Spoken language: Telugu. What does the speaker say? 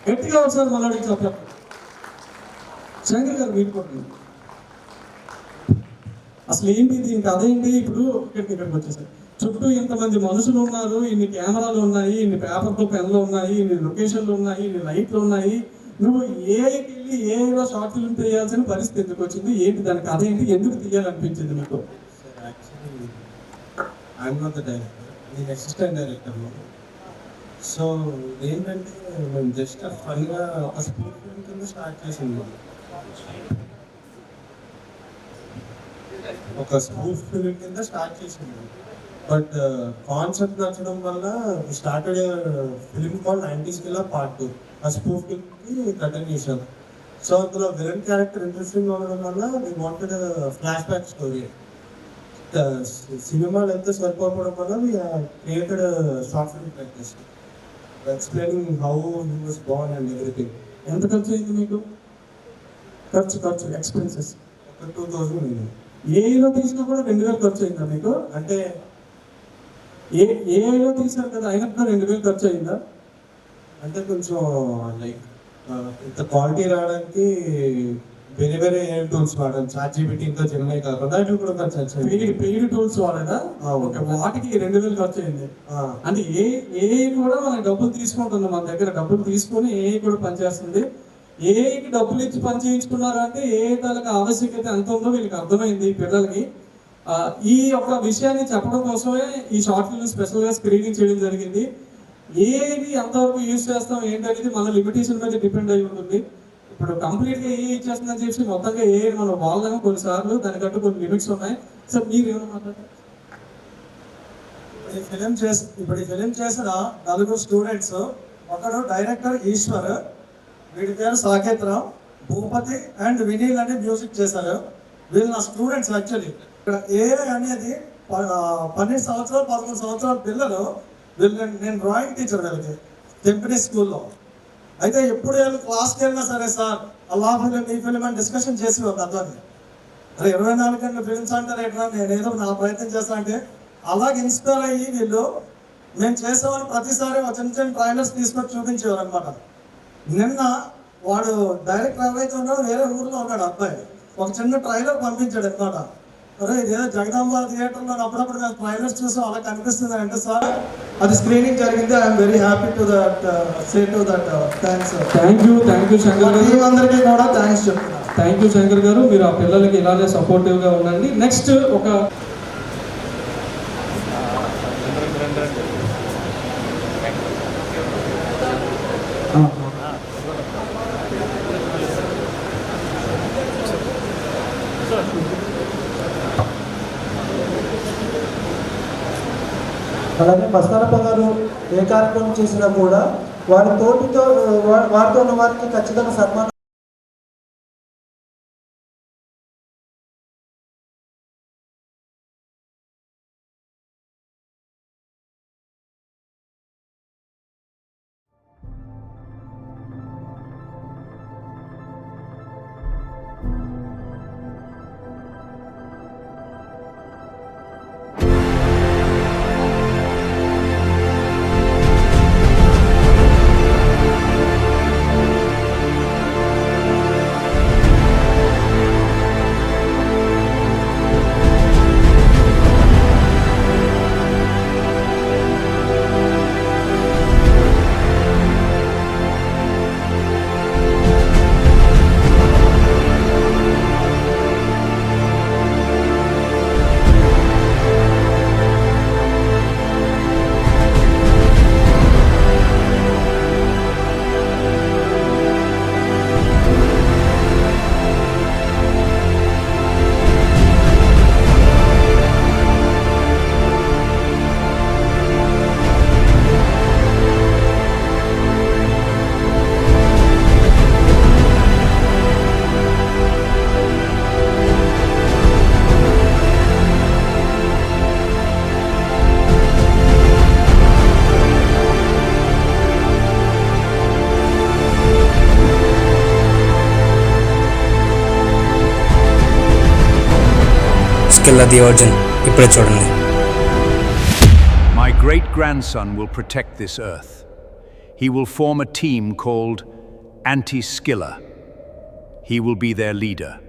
గట్టిగా ఒకసారి మళ్ళీ చెప్పారు. శంకర్ గారు మీరు కూడా అసలు ఏంటి దీని కథ ఏంటి? ఇప్పుడు ఇక్కడికి వచ్చేసారు. చుట్టూ ఇంతమంది మనుషులు ఉన్నారు, ఇన్ని కెమెరాలు ఉన్నాయి, ఇన్ని పేపర్తో పెన్లు ఉన్నాయి, ఇన్ని లొకేషన్లు ఉన్నాయి, ఇన్ని లైట్లు ఉన్నాయి. నువ్వు ఏకి వెళ్ళి ఏదో షార్ట్ ఫిల్మ్ తీయాల్సిన పరిస్థితి ఎందుకు వచ్చింది? ఏంటి దాని కథ ఏంటి? ఎందుకు తీయాలనిపించింది మీకు? నేను అసిస్టెంట్ డైరెక్టర్. సో ఏంటంటే మేము జస్ట్ ఫన్గా ఒక స్కూల్ ఫిల్మ్ కింద స్టార్ట్ చేసింది. బట్ కాన్సెప్ట్ నచ్చడం వల్ల started film call 90s Killa Part 2. ఆ స్పూఫ్ ఫిల్మ్కి కంటిన్యూషన్. సో అందులో విలన్ క్యారెక్టర్ ఇంట్రెస్టింగ్ ఉండడం వల్ల we wanted flashback story. సినిమా లెంత్ సరిపోవడం వల్ల we created short film practice explaining how he was born and everything. ఎంత ఖర్చు అయింది మీకు? ఖర్చు ఎక్స్పెన్సెస్ ఒక 2000 అయింది. ఏలో తీసినా కూడా 2000 ఖర్చు అయిందా మీకు? అంటే ఏలో తీసారు కదా, అయినా కూడా 2000 ఖర్చు అయిందా? అంటే కొంచెం లైక్ ఇంత క్వాలిటీ రావడానికి వేరే వేరే ఏఐ టూల్స్ వాడాలి. ChatGPT ఇంకా జెమినీ కాకుండా ఇవి కూడా ఖర్చు. Paid tools వాడేదా? ఓకే, వాటికి 2000 ఖర్చు అయింది. అంటే ఏఐ కూడా మనకి డబ్బులు తీసుకుంటుంది, మన దగ్గర డబ్బులు తీసుకొని ఏఐ కూడా పనిచేస్తుంది. ఏఐకి డబ్బులు ఇచ్చి పని చేయించుకున్నారు అంటే ఏఐ తాలూకు ఆవశ్యకత ఎంత ఉందో వీళ్ళకి అర్థమైంది పిల్లలకి. ఈ యొక్క విషయాన్ని చెప్పడం కోసమే ఈ షార్ట్ ఫిల్మ్ స్పెషల్గా స్క్రీనింగ్ చేయడం జరిగింది. ఏది ఎంతవరకు యూజ్ చేస్తాం ఏంటనేది మన లిమిటేషన్ మీద డిపెండ్ అయి ఉంటుంది. ఇప్పుడు కంప్లీట్గా ఏ ఇచ్చేస్తుందని చెప్పి మొత్తంగా ఏ మనం వాళ్ళగా కొన్నిసార్లు దానికంటూ కొన్ని లిమిట్స్ ఉన్నాయి. సార్ మీరు ఏమైనా మాట్లాడారు? ఇప్పుడు ఈ ఫిలిం చేసిన 4 స్టూడెంట్స్, ఒకడు డైరెక్టర్ ఈశ్వర్, వీడి పేరు సాకేత్ రావు, భూపతి అండ్ వినీల్ అని మ్యూజిక్ చేశారు. వీళ్ళు నా స్టూడెంట్స్. యాక్చువల్లీ ఇక్కడ ఏఐ అనేది 12 సంవత్సరాలు 13 సంవత్సరాల పిల్లలు. వీళ్ళు నేను డ్రాయింగ్ టీచర్ వీళ్ళకి టెంపరీ స్కూల్లో. అయితే ఎప్పుడు వీళ్ళు క్లాస్కి వెళ్ళినా సరే సార్ అలా ఫిలిం ఈ ఫిలిం అని డిస్కషన్ చేసి ఒక అర్థాన్ని, అరే 24 గంటల ఫిలిమ్స్ అంటారు ఎట్లా, నేనేదో నా ప్రయత్నం చేస్తా అంటే అలాగే ఇన్స్పైర్ అయ్యి వీళ్ళు మేము చేసేవాళ్ళు ప్రతిసారి ఒక చిన్న చిన్న ట్రైలర్స్ తీసుకొని చూపించేవారు అనమాట. నిన్న వాడు డైరెక్టర్ ఎవరైతే ఉన్నాడో వేరే ఊర్లో ఉన్నాడు అబ్బాయి, ఒక చిన్న ట్రైలర్ పంపించాడు అనమాట. అరే ఇదేదో జగదాంబ థియేటర్లో అప్పుడప్పుడు మేము ట్రైలర్స్ చూసాం అలా కనిపిస్తుంది అంటే సార్ అది స్క్రీనింగ్ జరిగింది. I'm very happy to that say to that thanks. Thank you Shankar గారు. అందరికీ కూడా థ్యాంక్స్ చెప్తున్నాను. థ్యాంక్ యూ శంకర్ గారు. మీరు ఆ పిల్లలకి ఇలానే సపోర్టివ్గా ఉండండి. నెక్స్ట్ ఒక అలాగే మస్తానప్ప గారు ఏ కార్యక్రమం చేసినా కూడా వారితో ఉన్న వారికి ఖచ్చితంగా సన్మానం. Skilla the Origin. ఇప్పుడే చూడండి. My great-grandson will protect this earth. He will form a team called Anti-Skiller. He will be their leader.